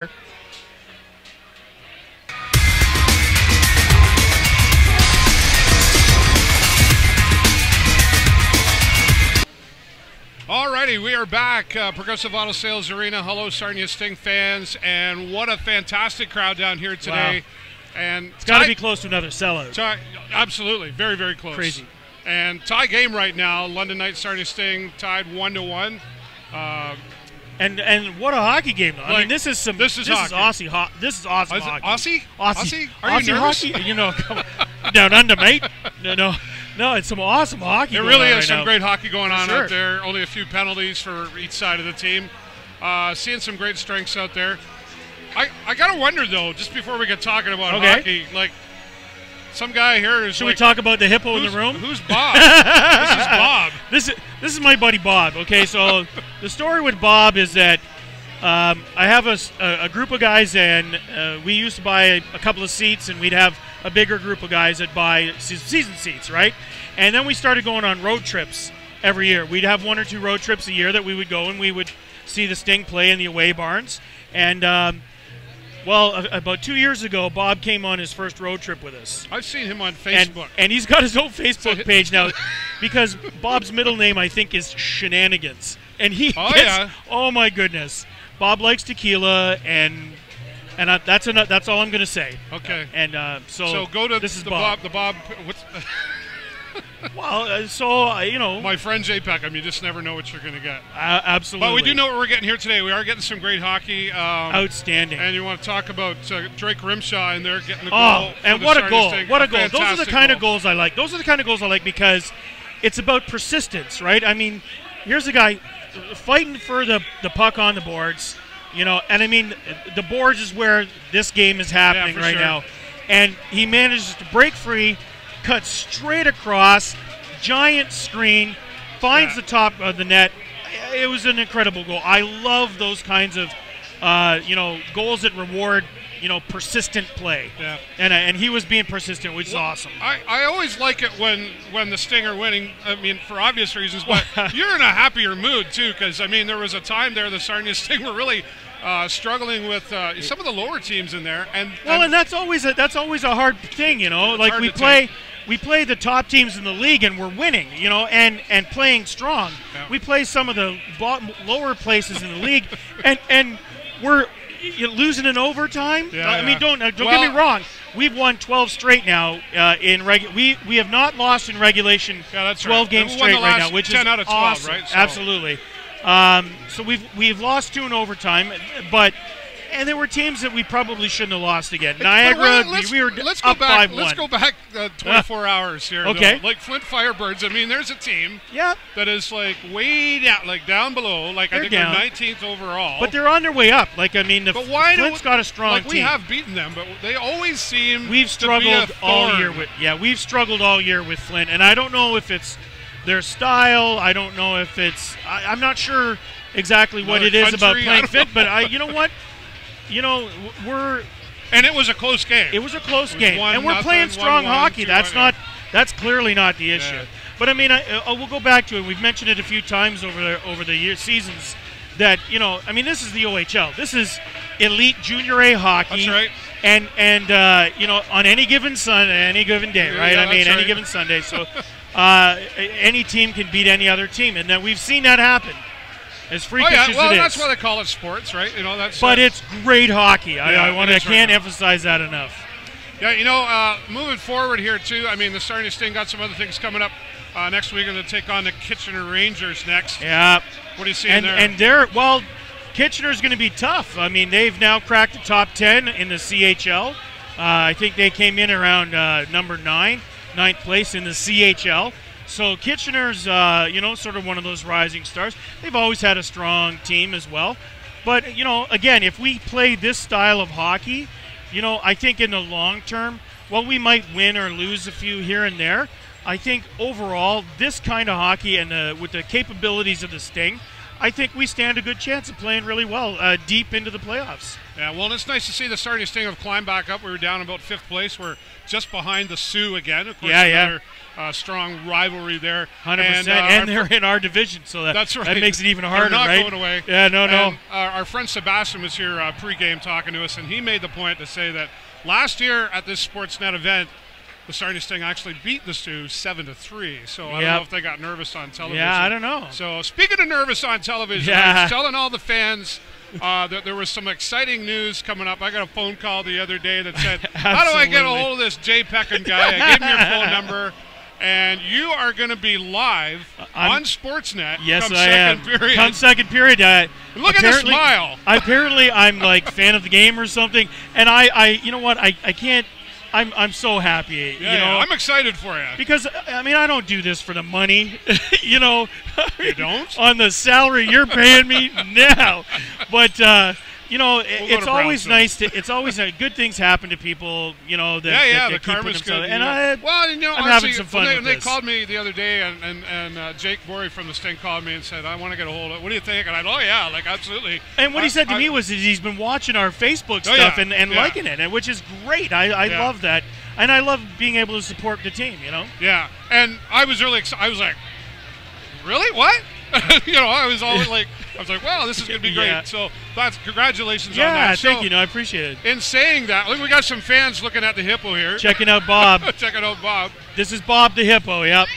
Alrighty, we are back. Progressive Auto Sales Arena. Hello, Sarnia Sting fans, and what a fantastic crowd down here today. Wow. And it's got to be close to another sellout. Absolutely, very, very close. Crazy. And tie game right now. London Knights, Sarnia Sting tied 1-1. And what a hockey game! I mean, this is Aussie. This is awesome hockey. Aussie? Are you nervous? Hockey? You know, come on. Down under, mate. No, it's some awesome hockey. There really is some great hockey going on out there. Only a few penalties for each side of the team. Seeing some great strengths out there. I gotta wonder though, just before we get talking about hockey, like some guy here is. Should we talk about the hippo in the room? Who's Bob? This is Bob. This is my buddy Bob. Okay, so the story with Bob is that I have a group of guys, and we used to buy a couple of seats, and we'd have a bigger group of guys that buy season seats, right? And then we started going on road trips every year. We'd have 1 or 2 road trips a year that we would go, and we would see the Sting play in the away barns. And about 2 years ago, Bob came on his first road trip with us. I've seen him on Facebook. And he's got his own Facebook page now because Bob's middle name, I think, is Shenanigans. And oh my goodness. Bob likes tequila, and that's all I'm going to say. Okay. So go to this is Bob. Well, my friend Jay Peckham, you just never know what you're going to get. Absolutely. But we do know what we're getting here today. We are getting some great hockey. Outstanding. And you want to talk about Drake Rimshaw in there getting the goal. Oh, and what a goal. What a goal. Those are the kind of goals I like. Those are the kind of goals I like because it's about persistence, right? I mean, here's a guy fighting for the puck on the boards, and I mean, the boards is where this game is happening now. And he manages to break free, cut straight across, giant screen, finds the top of the net. It was an incredible goal. I love those kinds of, goals that reward, persistent play. Yeah. And he was being persistent, which is awesome. I always like it when the Sting are winning. I mean, for obvious reasons, but you're in a happier mood too, because I mean, there was a time there the Sarnia Sting were really struggling with some of the lower teams in there, and that's always a hard thing, Like we play the top teams in the league and we're winning, and playing strong. Yeah. We play some of the lower places in the league, and we're losing in overtime. Yeah, I mean, don't get me wrong. We've won 12 straight now in we have not lost in regulation. Yeah, that's 12 games straight right now, which 10 is out of 12, awesome. right? So. Absolutely. So we've lost 2 in overtime, and there were teams that we probably shouldn't have lost again. Niagara, we were up 5-1. Let's go back 24 hours here. Okay. Though. Like Flint Firebirds, I mean, there's a team that is like way down, like down below. Like I think they're 19th overall. But they're on their way up. Like, I mean, Flint's got a strong team. We have beaten them, but they always seem We've struggled to be all year with we've struggled all year with Flint, and I don't know if it's their style. I don't know if it's I'm not sure exactly what it is about playing Flint, but you know what? And it was a close game. It was a close game, and we're playing strong hockey. That's clearly not the issue. Yeah. But I mean, we'll go back to it. We've mentioned it a few times over the seasons that I mean, this is the OHL. This is elite junior A hockey. That's right. And on any given any given day, right? Yeah, I mean, any right. given Sunday. So any team can beat any other team, and then we've seen that happen. As freakish as it is. That's why they call it sports, right? But it's great hockey. I can't emphasize that enough. Yeah, moving forward here too. I mean, the Sarnia Sting got some other things coming up next week. Going to take on the Kitchener Rangers next. Yeah. What are you seeing there? And Kitchener's going to be tough. I mean, they've now cracked the top 10 in the CHL. I think they came in around number 9th place in the CHL. So Kitchener's, sort of one of those rising stars. They've always had a strong team as well. But, again, if we play this style of hockey, I think in the long term, while we might win or lose a few here and there, I think overall this kind of hockey and with the capabilities of the Sting, I think we stand a good chance of playing really well deep into the playoffs. Yeah, well, it's nice to see the Sarnia Sting have climbed back up. We were down about 5th place. We're just behind the Sioux again. Of course, another strong rivalry there. 100%. And they're in our division, so that's right. That makes it even harder, they're not right? going away. Yeah, no. Our friend Sebastian was here pregame talking to us, and he made the point to say that last year at this Sportsnet event, the Sarnia Sting actually beat the Sioux 7-3. So I don't know if they got nervous on television. Yeah, I don't know. So speaking of nervous on television, I was telling all the fans that there was some exciting news coming up. I got a phone call the other day that said, how do I get a hold of this Jay Peckham guy? I gave him your phone number. And you are going to be live on Sportsnet come second period. Come second period. Look at the smile. Apparently, I'm like fan of the game or something. And I you know what? I can't. I'm so happy. Yeah, you know, I'm excited for you. Because, I mean, I don't do this for the money. You know. You don't? On the salary you're paying me? No. But, you know, it's always nice to. It's always good things happen to people. You know that the karma's good. And I'm having some fun. When they called me the other day, and Jake Borey from the Sting called me and said, "I want to get a hold of it. What do you think?" And like absolutely. And what he said to me was that he's been watching our Facebook stuff and liking it, and which is great. I love that, and I love being able to support the team. You know. Yeah, and I was really excited. I was like, "Really? What?" You know, I was always like, wow, this is going to be great. Yeah. So congratulations on that. Yeah, thank you. No, I appreciate it. In saying that, look, we got some fans looking at the hippo here. Checking out Bob. Checking out Bob. This is Bob the hippo, yep.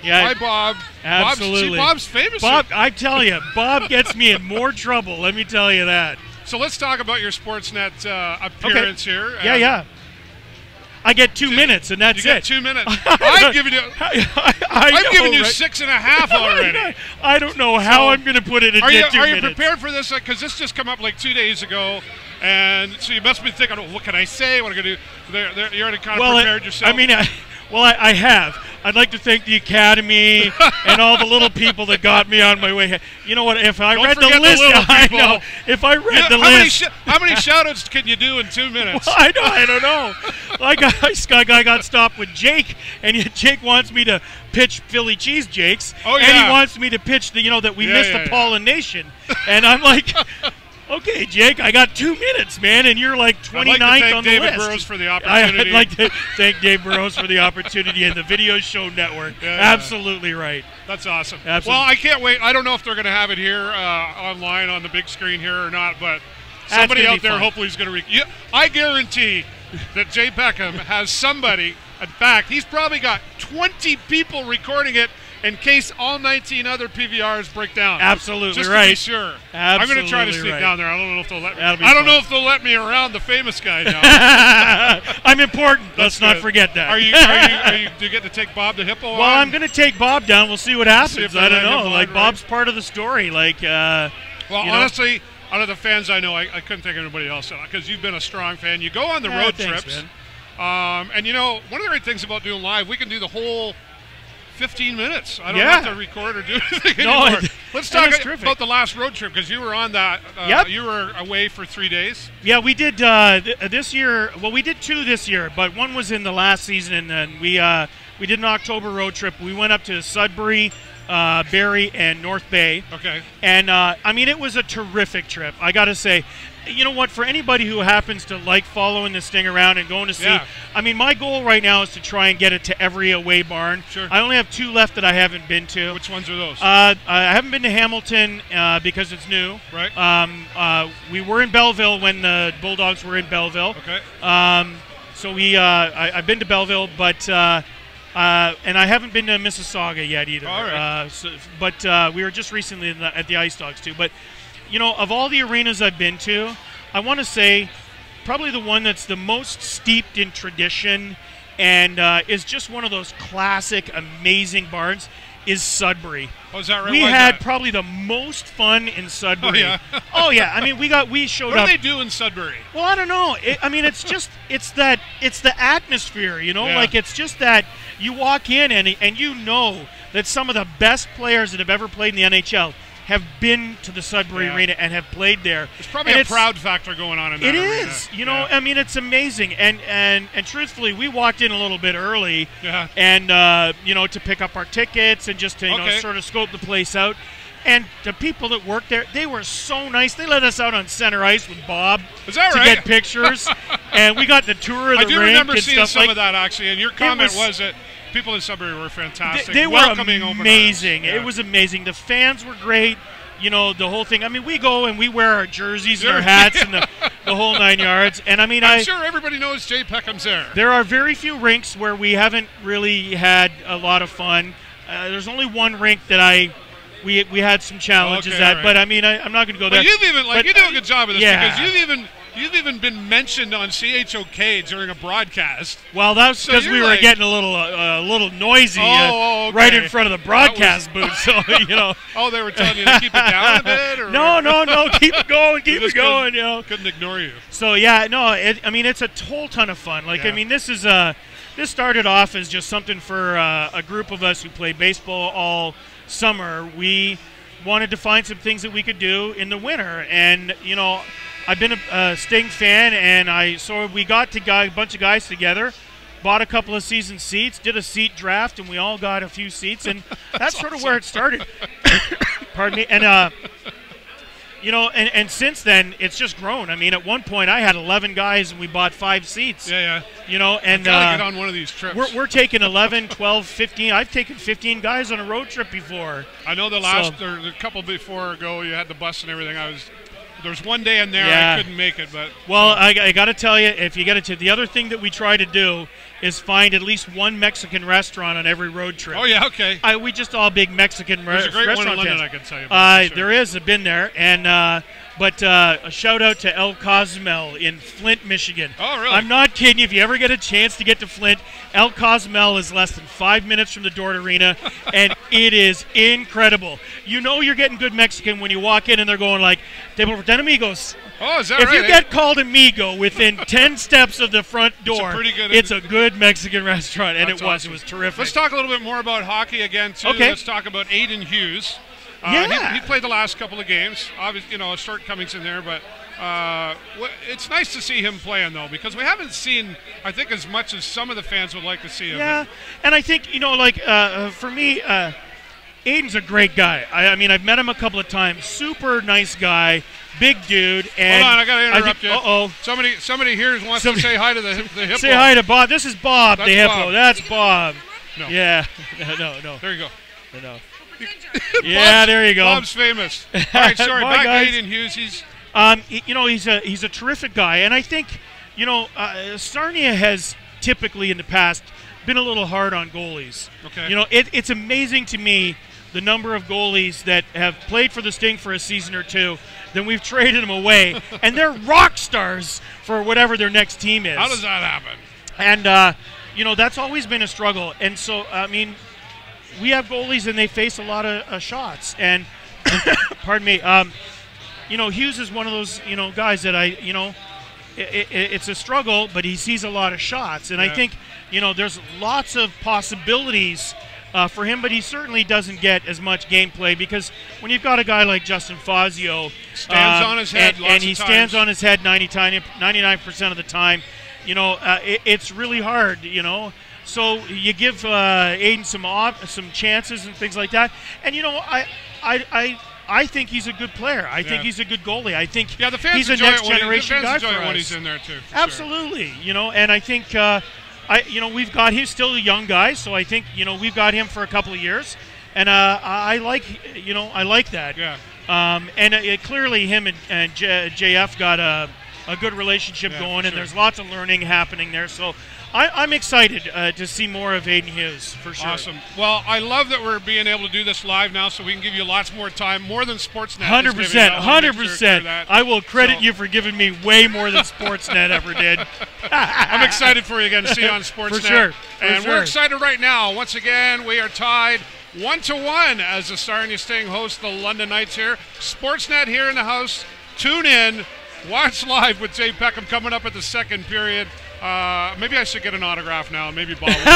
Yeah. Hi, Bob. Absolutely. Bob's famous. Bob, I tell you, Bob gets me in more trouble, let me tell you that. So let's talk about your Sportsnet appearance here. Yeah. I get 2 minutes, and that's it. You get 2 minutes. I've given you. I've given you 6.5 already. I don't know how I'm going to put it in 2 minutes. Are you prepared for this? Because this just come up like 2 days ago, and so you must be thinking, what can I say? What am I going to do? You already kind of prepared yourself. I mean, I have. I'd like to thank the Academy and all the little people that got me on my way. You know what? If I read the list, I know. If I read the list, how many shout-outs can you do in 2 minutes? Well, I don't know. Like I got stopped with Jake, and Jake wants me to pitch Philly cheese Jakes, and he wants me to pitch that we missed the pollination, and I'm like. Okay, Jake, I got 2 minutes, man, and you're like 29th on the list. I'd like to thank David Burrows for the opportunity. I'd like to thank Dave Burrows for the opportunity and the Video Show Network. Absolutely right. That's awesome. Absolutely. Well, I can't wait. I don't know if they're going to have it here online on the big screen here or not, but somebody out there hopefully is going to I guarantee that Jay Peckham has somebody. In fact, he's probably got 20 people recording it in case all 19 other PVRs break down. Absolutely just right. Just to be sure. Absolutely I'm going to try to sneak down there. I don't know if they'll let me. I don't know if they'll let me around the famous guy now. I'm important. Let's not forget that. Do you get to take Bob the hippo on? Well, I'm going to take Bob down. We'll see what happens. I don't know. Like, Bob's part of the story. Like, honestly, out of the fans I know, I couldn't think of anybody else because you've been a strong fan. You go on the road trips. Man. And one of the great things about doing live, we can do the whole 15 minutes. I don't have to record or do anything anymore. Let's talk about the last road trip because you were on that. You were away for 3 days. Yeah, we did this year. Well, we did 2 this year, but one was in the last season, and then we did an October road trip. We went up to Sudbury, Barrie, and North Bay. Okay. And I mean, it was a terrific trip. I got to say. You know what? For anybody who happens to like following this thing around and going to see, I mean, my goal right now is to try and get it to every away barn. Sure. I only have 2 left that I haven't been to. Which ones are those? I haven't been to Hamilton because it's new. Right. We were in Belleville when the Bulldogs were in Belleville. Okay. So I've been to Belleville, but and I haven't been to Mississauga yet either. All right. But we were just recently at the Ice Dogs too. But of all the arenas I've been to, I want to say probably the one that's the most steeped in tradition and is just one of those classic, amazing barns is Sudbury. Oh, is that right? We had probably the most fun in Sudbury. Oh, yeah. Oh, yeah. I mean, we showed up. What do they do in Sudbury? Well, I don't know. I mean, it's the atmosphere, like it's just that you walk in and you know that some of the best players that have ever played in the NHL have been to the Sudbury Arena and have played there. There's probably a proud factor going on in that arena. It is. I mean, it's amazing. And truthfully, we walked in a little bit early and, to pick up our tickets and just to, sort of scope the place out. And the people that worked there, they were so nice. They let us out on center ice with Bob Is that to right? get pictures. And we got the tour of the I do rink remember and seeing stuff some like of that, actually. And your comment was that people in Sudbury were fantastic. They were welcoming, amazing. Yeah. It was amazing. The fans were great. You know, the whole thing. I mean, we go and we wear our jerseys and our hats and the whole 9 yards. And I mean, I'm sure everybody knows Jay Peckham's there. There are very few rinks where we haven't really had a lot of fun. There's only one rink that we had some challenges at, right. but I mean, I'm not going to go there. But you've even you do a good job of this because you've even been mentioned on CHOK during a broadcast. Well, that's because we were getting a little noisy okay. right in front of the broadcast booth. So you know. Oh, they were telling you to keep it down a bit, or no, keep it going, keep it going. You know, couldn't ignore you. So yeah, no, I mean, it's a whole ton of fun. Like I mean, this started off as just something for a group of us who play baseball all summer. We wanted to find some things that we could do in the winter, and you know, I've been a Sting fan, and so we got a bunch of guys together, bought a couple of season seats, did a seat draft, and we all got a few seats, and that's sort of where it started. Pardon me. And you know, and since then it's just grown. I mean, at one point I had 11 guys and we bought 5 seats. Yeah. You know, and gotta get on one of these trips. We're taking 11, 12, 15. I've taken 15 guys on a road trip before. I know the couple before ago you had the bus and everything. There was one day in there I couldn't make it, but well, I got to tell you, if you get it to the other thing that we try to do is find at least one Mexican restaurant on every road trip. Oh yeah, okay. We just all big Mexican restaurant. There's a great one in London, I can tell you about. Sure. There is. I've been there, and but a shout out to El Cozumel in Flint, Michigan. Oh really? I'm not kidding you. If you ever get a chance to get to Flint, El Cozumel is less than 5 minutes from the Dort Arena, and it is incredible. You know you're getting good Mexican when you walk in and they're going like, "Table for 10 amigos." Oh, is that if right? If you get called amigo within 10 steps of the front door, it's a good Mexican restaurant, and it was terrific. Let's talk a little bit more about hockey again, too. Okay. Let's talk about Aiden Hughes. He played the last couple of games. Obviously, you know, shortcomings in there, but it's nice to see him playing, though, because we haven't seen, I think, as much as some of the fans would like to see him. Yeah, and I think, you know, like, for me, Aiden's a great guy. I mean, I've met him a couple of times. Super nice guy, big dude. And hold on, I got to interrupt you. Uh-oh. Somebody here wants to say hi to the hippo. Say hi to Bob. This is Bob, the hippo. Bob. That's Bob. No. Yeah. No. There you go. No. Yeah, there you go. Bob's famous. All right, sorry. Back guys. to Aiden Hughes. He's a terrific guy, and I think, you know, Sarnia has typically in the past been a little hard on goalies. Okay. You know, it's amazing to me the number of goalies that have played for the Sting for a season or two, then we've traded them away, and they're rock stars for whatever their next team is. How does that happen? And, you know, that's always been a struggle. And so, I mean, we have goalies and they face a lot of shots. And, pardon me, you know, Hughes is one of those, you know, guys that it's a struggle, but he sees a lot of shots. And I think, you know, there's lots of possibilities for him, but he certainly doesn't get as much gameplay because when you've got a guy like Justin Fazio stands on his head and he stands on his head 99% of the time, you know, it's really hard, you know. So you give Aiden some chances and things like that, and you know, I think he's a good player. I think he's a good goalie. I think the fans he's a next generation guy for us. When he's in there too. Absolutely, you know, and I think we've got he's still a young guy, so I think we've got him for a couple of years, and I like that. Yeah. And clearly him and JF got a good relationship going, and there's lots of learning happening there. So I'm excited to see more of Aiden Hughes, for sure. Awesome. Well, I love that we're being able to do this live now, so we can give you lots more time, more than Sportsnet. 100%. I will credit you for giving me way more than Sportsnet ever did. I'm excited for you again to see you on Sportsnet. For sure. We're excited right now. Once again, we are tied 1-1 as the Sarnia Sting host the London Knights here. Sportsnet here in the house. Tune in. Watch live with Jay Peckham coming up at the second period. Maybe I should get an autograph now. Maybe Bob will be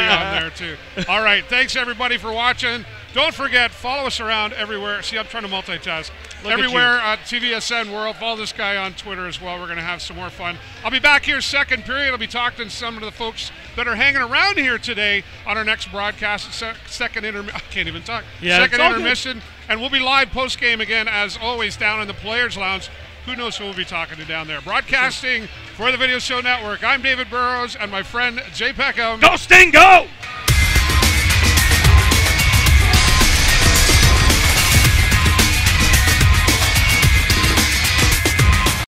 on there too. All right. Thanks, everybody, for watching. Don't forget, follow us around everywhere. See, I'm trying to multitask. Everywhere at TVSN World. Follow this guy on Twitter as well. We're going to have some more fun. I'll be back here second period. I'll be talking to some of the folks that are hanging around here today on our next broadcast. Second intermission. I can't even talk. Yeah, second intermission. And we'll be live post-game again, as always, down in the Players Lounge. Who knows who we'll be talking to down there. Broadcasting for the Video Show Network, I'm David Burrows, and my friend Jay Peckham. Go Sting, go!